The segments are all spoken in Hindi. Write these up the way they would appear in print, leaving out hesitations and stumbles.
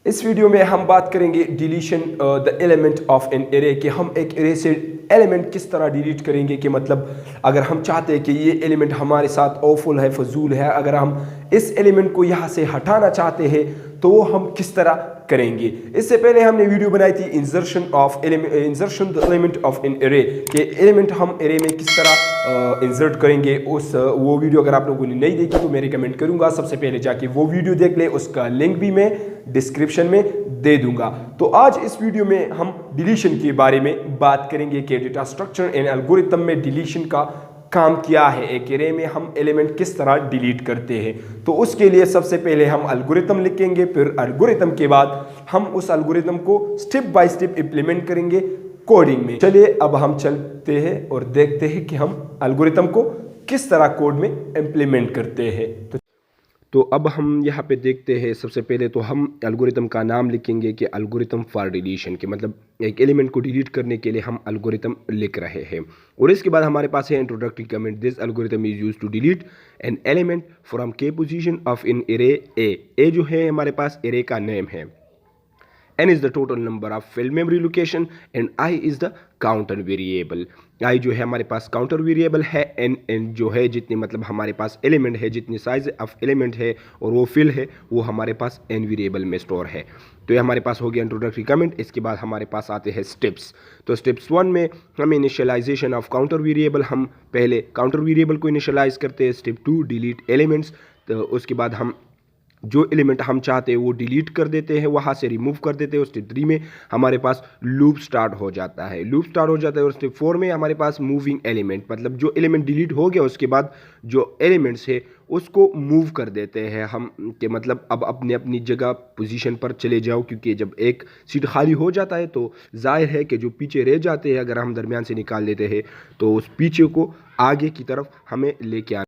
इस वीडियो में हम बात करेंगे deletion the element of an array कि हम एक एरे से एलिमेंट किस तरह डिलीट करेंगे कि मतलब अगर हम चाहते हैं कि ये एलिमेंट हमारे साथ ऑफुल है, फजूल है, अगर हम इस एलिमेंट को यहाँ से हटाना चाहते हैं तो वो हम किस तरह करेंगे। इससे पहले हमने वीडियो बनाई थी insertion the element of an array कि एलिमेंट हम एरे में किस तरह इंसर्ट करेंगे। वो वीडियो अगर आप लोगों ने नहीं देखी तो मैं रिकमेंड करूंगा सबसे पहले जाके वो वीडियो देख ले, उसका लिंक भी मैं डिस्क्रिप्शन में दे दूंगा। तो आज इस वीडियो में हम डिलीशन के बारे में बात करेंगे कि डेटा स्ट्रक्चर एंड एल्गोरिथम में डिलीशन का काम क्या है, एक एरे में हम एलिमेंट किस तरह डिलीट करते हैं। तो उसके लिए सबसे पहले हम एल्गोरिथम लिखेंगे, फिर एल्गोरिथम के बाद हम उस एल्गोरिथम को स्टेप बाय स्टेप इंप्लीमेंट करेंगे कोडिंग में। चलिए अब हम चलते हैं और देखते हैं कि हम एल्गोरिथम को किस तरह कोड में इंप्लीमेंट करते हैं। तो अब हम यहाँ पे देखते हैं, सबसे पहले तो हम एल्गोरिथम का नाम लिखेंगे कि एल्गोरिथम फॉर डिलीशन के मतलब एक एलिमेंट को डिलीट करने के लिए हम एल्गोरिथम लिख रहे हैं। और इसके बाद हमारे पास है introductory comment, this algorithm is used to delete an element from K position of in array A. A जो है हमारे पास एरे का नेम है, n is the total number of field memory location and I is the counter variable। i जो है हमारे पास काउंटर वेरिएबल है, n जो है जितनी मतलब हमारे पास एलिमेंट है, जितनी साइज ऑफ एलिमेंट है और वो फिल है वो हमारे पास n वेरिएबल में स्टोर है। तो ये हमारे पास हो गया इंट्रोडक्टरी कमेंट। इसके बाद हमारे पास आते हैं स्टेप्स। तो स्टेप्स 1 में हम इनिशियलाइजेशन ऑफ काउंटर वेरिएबल, हम पहले काउंटर वेरिएबल को इनिशियलाइज करते हैं। स्टेप 2 डिलीट एलिमेंट्स, तो उसके बाद हम जो एलिमेंट हम चाहते हैं वो डिलीट कर देते हैं, वहाँ से रिमूव कर देते हैं। और स्टेप 3 में हमारे पास लूप स्टार्ट हो जाता है, और स्टेप 4 में हमारे पास मूविंग एलिमेंट, मतलब जो एलिमेंट डिलीट हो गया उसके बाद जो एलिमेंट्स है उसको मूव कर देते हैं हम कि मतलब अब अपने अपनी जगह पोजीशन पर चले जाओ, क्योंकि जब एक सीट खाली हो जाता है तो जाहिर है कि जो पीछे रह जाते हैं अगर हम दरमियान से निकाल लेते हैं तो उस पीछे को आगे की तरफ हमें लेके आना।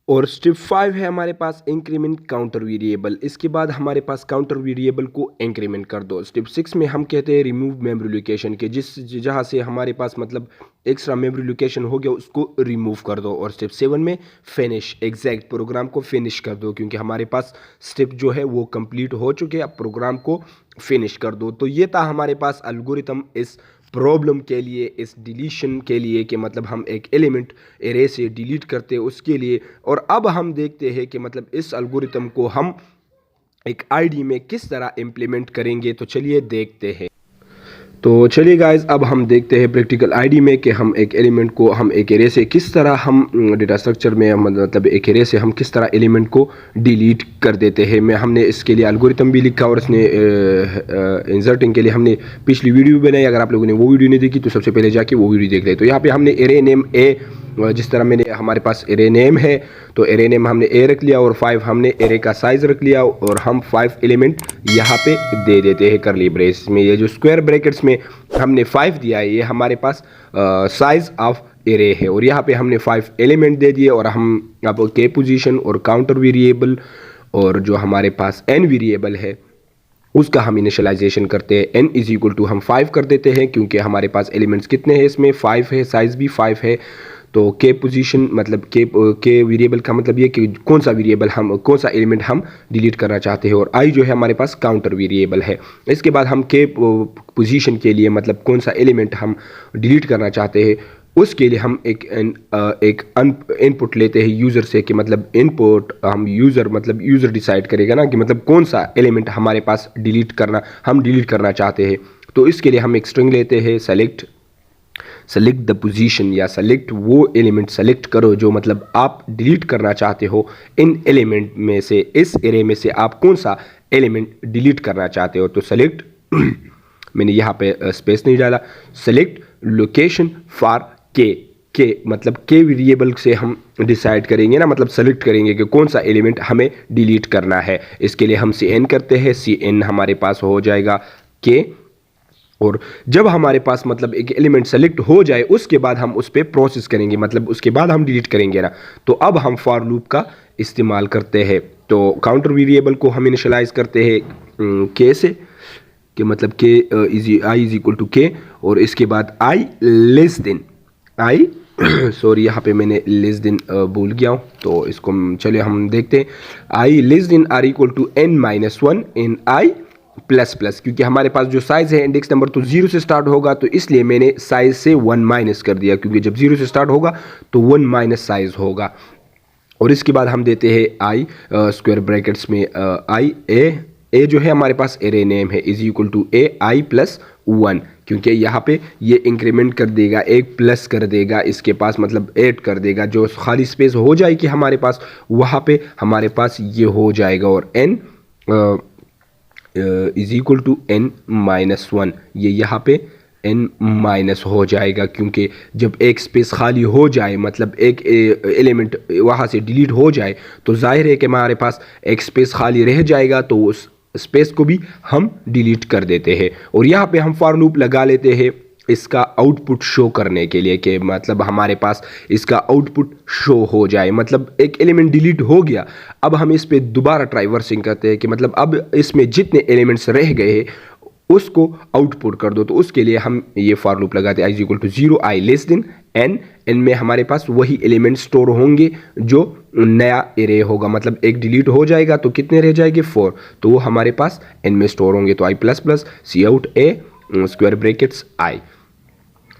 और स्टेप 5 है हमारे पास इंक्रीमेंट काउंटर वेरिएबल। इसके बाद हमारे पास काउंटर वेरिएबल को इंक्रीमेंट कर दो। स्टेप 6 में हम कहते हैं रिमूव मेमोरी लोकेशन के, जिस जहाँ से हमारे पास मतलब एक्स्ट्रा मेमोरी लोकेशन हो गया उसको रिमूव कर दो। और स्टेप 7 में फिनिश, एग्जैक्ट प्रोग्राम को फिनिश कर दो, क्योंकि हमारे पास स्टेप जो है वो कंप्लीट हो चुके हैं, अब प्रोग्राम को फिनिश कर दो। तो ये था हमारे पास एल्गोरिथम इस प्रॉब्लम के लिए, इस डिलीशन के लिए कि मतलब हम एक एलिमेंट एरे से डिलीट करते हैं उसके लिए। और अब हम देखते हैं कि मतलब इस एल्गोरिथम को हम एक आईडी में किस तरह इम्प्लीमेंट करेंगे। तो चलिए देखते हैं। तो चलिए गाइस, अब हम देखते हैं प्रैक्टिकल आईडी में कि हम एक एलिमेंट को हम एक एरे से किस तरह हम डेटा स्ट्रक्चर में मतलब एक एरे से हम किस तरह एलिमेंट को डिलीट कर देते हैं। हमने इसके लिए एल्गोरिथम भी लिखा और इसने इंसर्टिंग के लिए हमने पिछली वीडियो भी बनाई। अगर आप लोगों ने वो वीडियो नहीं देखी तो सबसे पहले जाके वो वीडियो देख ले। तो यहाँ पे हमने एरे नेम ए, जिस तरह मैंने हमारे पास एरे नेम है तो एरे नेम हमने ए रख लिया और 5 हमने एरे का साइज रख लिया और हम 5 एलिमेंट यहाँ पे दे देते हैं करली ब्रेस में। ये जो स्क्वायर ब्रैकेट्स में हमने 5 दिया है ये हमारे पास साइज ऑफ एरे है और यहाँ पे हमने 5 एलिमेंट दे दिए। और हम अब के पोजीशन और काउंटर वेरिएबल और जो हमारे पास एन वेरिएबल है उसका हम इनिशियलाइजेशन करते हैं। n इज इक्वल टू हम 5 कर देते हैं, क्योंकि हमारे पास एलिमेंट्स कितने हैं इसमें 5 है, साइज भी 5 है। तो के पोजीशन मतलब के वेरिएबल का मतलब ये कि कौन सा वेरिएबल हम कौन सा एलिमेंट हम डिलीट करना चाहते हैं। और आई जो है हमारे पास काउंटर वेरिएबल है। इसके बाद हम के पोजीशन के लिए मतलब कौन सा एलिमेंट हम डिलीट करना चाहते हैं उसके लिए हम एक इनपुट लेते हैं यूज़र से कि मतलब इनपुट हम यूज़र डिसाइड करेगा ना कि मतलब कौन सा एलिमेंट हमारे पास डिलीट करना चाहते हैं। तो इसके लिए हम एक स्ट्रिंग लेते हैं सेलेक्ट द पोजीशन या सेलेक्ट वो एलिमेंट सेलेक्ट करो जो मतलब आप डिलीट करना चाहते हो। इन एलिमेंट में से इस एरे में से आप कौन सा एलिमेंट डिलीट करना चाहते हो। तो सेलेक्ट मैंने यहाँ पे स्पेस नहीं डाला, सेलेक्ट लोकेशन फॉर के मतलब के वेरिएबल से हम डिसाइड करेंगे ना, मतलब सेलेक्ट करेंगे कि कौन सा एलिमेंट हमें डिलीट करना है। इसके लिए हम cn करते हैं, cn हमारे पास हो जाएगा के। और जब हमारे पास मतलब एक एलिमेंट सेलेक्ट हो जाए उसके बाद हम उस पर प्रोसेस करेंगे, मतलब उसके बाद हम डिलीट करेंगे ना। तो अब हम फॉर लूप का इस्तेमाल करते हैं। तो काउंटर वेरिएबल को हम इनिशियलाइज करते हैं के से कि मतलब के आई इज इक्वल टू के और इसके बाद आई लेस देन आई सॉरी यहाँ पे मैंने लेस देन भूल गया हूँ, तो इसको चलिए हम देखते हैं। I less than or equal to n-1 in I plus plus, क्योंकि हमारे पास जो साइज़ है इंडेक्स नंबर तो 0 से स्टार्ट होगा, तो इसलिए मैंने साइज़ से 1 माइनस कर दिया, क्योंकि जब 0 से स्टार्ट होगा तो 1 माइनस साइज़ होगा। और इसके बाद हम देते हैं आई स्क्वायर ब्रैकेट्स में आई ए जो है हमारे पास एरे नेम है is equal to a i plus 1, क्योंकि यहाँ पे ये इंक्रीमेंट कर देगा, एक प्लस कर देगा इसके पास, मतलब ऐड कर देगा, जो खाली स्पेस हो जाएगी हमारे पास वहाँ पे हमारे पास ये हो जाएगा। और n is equal to n minus 1, ये यहाँ पे n माइनस हो जाएगा, क्योंकि जब एक स्पेस खाली हो जाए, मतलब एक एलिमेंट वहाँ से डिलीट हो जाए, तो जाहिर है कि हमारे पास एक स्पेस खाली रह जाएगा, तो उस स्पेस को भी हम डिलीट कर देते हैं। और यहाँ पे हम फॉर लूप लगा लेते हैं इसका आउटपुट शो करने के लिए, कि मतलब हमारे पास इसका आउटपुट शो हो जाए, मतलब एक एलिमेंट डिलीट हो गया, अब हम इस पे दोबारा ट्राइवर्सिंग करते हैं कि मतलब अब इसमें जितने एलिमेंट्स रह गए उसको आउटपुट कर दो। तो उसके लिए हम ये फॉर लूप लगाते हैं, i equal to 0 i less than n, n में हमारे पास वही एलिमेंट स्टोर होंगे जो नया एरे होगा, मतलब एक डिलीट हो जाएगा तो कितने रह जाएंगे 4, तो वो हमारे पास n में स्टोर होंगे। तो i plus plus cout a square brackets i।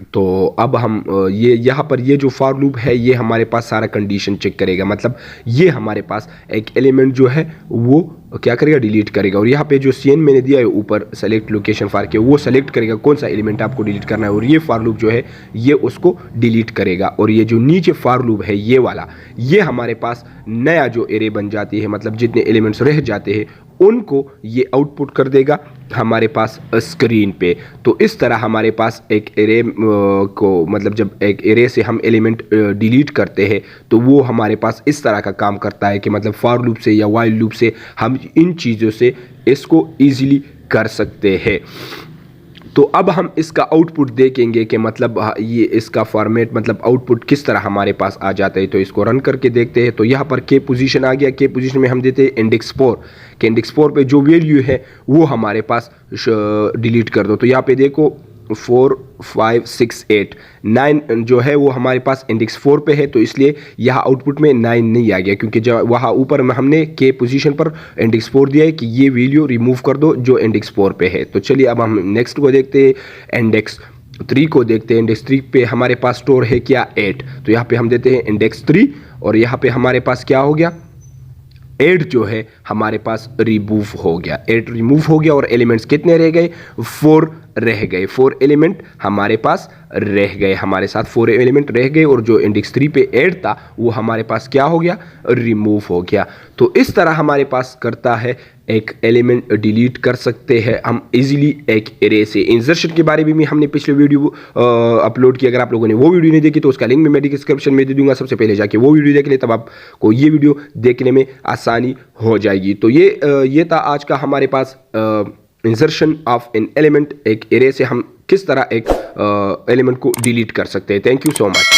तो अब हम ये यहाँ पर ये जो फॉर लूप है ये हमारे पास सारा कंडीशन चेक करेगा, मतलब ये हमारे पास एक एलिमेंट जो है वो क्या करेगा, डिलीट करेगा। और यहाँ पे जो CN मैंने दिया है ऊपर सेलेक्ट लोकेशन फॉर के, वो सेलेक्ट करेगा कौन सा एलिमेंट आपको डिलीट करना है, और ये फॉर लूप जो है ये उसको डिलीट करेगा। और ये जो नीचे फॉर लूप है ये वाला, ये हमारे पास नया जो एरे बन जाती है, मतलब जितने एलिमेंट्स रह जाते हैं उनको ये आउटपुट कर देगा हमारे पास स्क्रीन पे। तो इस तरह हमारे पास एक एरे को, मतलब जब एक एरे से हम एलिमेंट डिलीट करते हैं तो वो हमारे पास इस तरह का काम करता है कि मतलब फॉर लूप से या वाइल लूप से हम इन चीज़ों से इसको ईजिली कर सकते हैं। तो अब हम इसका आउटपुट देखेंगे कि मतलब ये इसका फॉर्मेट, मतलब आउटपुट किस तरह हमारे पास आ जाता है। तो इसको रन करके देखते हैं। तो यहाँ पर के पोजीशन आ गया, के पोजीशन में हम देते हैं इंडेक्स 4, कि इंडेक्स 4 पे जो वैल्यू है वो हमारे पास डिलीट कर दो। तो यहाँ पे देखो 4 5 6 8 9 जो है वो हमारे पास इंडेक्स 4 पे है, तो इसलिए यहाँ आउटपुट में 9 नहीं आ गया, क्योंकि जब वहाँ ऊपर में हमने के पोजीशन पर इंडेक्स 4 दिया है कि ये वैल्यू रिमूव कर दो जो इंडेक्स 4 पे है। तो चलिए अब हम नेक्स्ट को देखते हैं, इंडेक्स 3 को देखते हैं। इंडेक्स 3 पे हमारे पास स्टोर है क्या 8, तो यहाँ पे हम देते हैं इंडेक्स 3 और यहाँ पे हमारे पास क्या हो गया 8 जो है हमारे पास रिमूव हो गया, 8 रिमूव हो गया। और एलिमेंट्स कितने रह गए 4 रह गए, 4 एलिमेंट हमारे पास रह गए, हमारे साथ 4 एलिमेंट रह गए। और जो इंडेक्स 3 पे 8 था वो हमारे पास क्या हो गया रिमूव हो गया। तो इस तरह हमारे पास करता है एक एलिमेंट डिलीट कर सकते हैं हम इजीली एक एरे से। इंसर्शन के बारे में भी हमने पिछले वीडियो अपलोड किया, अगर आप लोगों ने वो वीडियो नहीं देखी तो उसका लिंक मैं डिस्क्रिप्शन में दे दूंगा, सबसे पहले जाके वो वीडियो देख ले, तब आपको ये वीडियो देखने में आसानी हो जाएगी। तो ये था आज का हमारे पास इंसर्शन ऑफ एन एलिमेंट, एक एरे से हम किस तरह एक एलिमेंट को डिलीट कर सकते हैं। Thank you so much.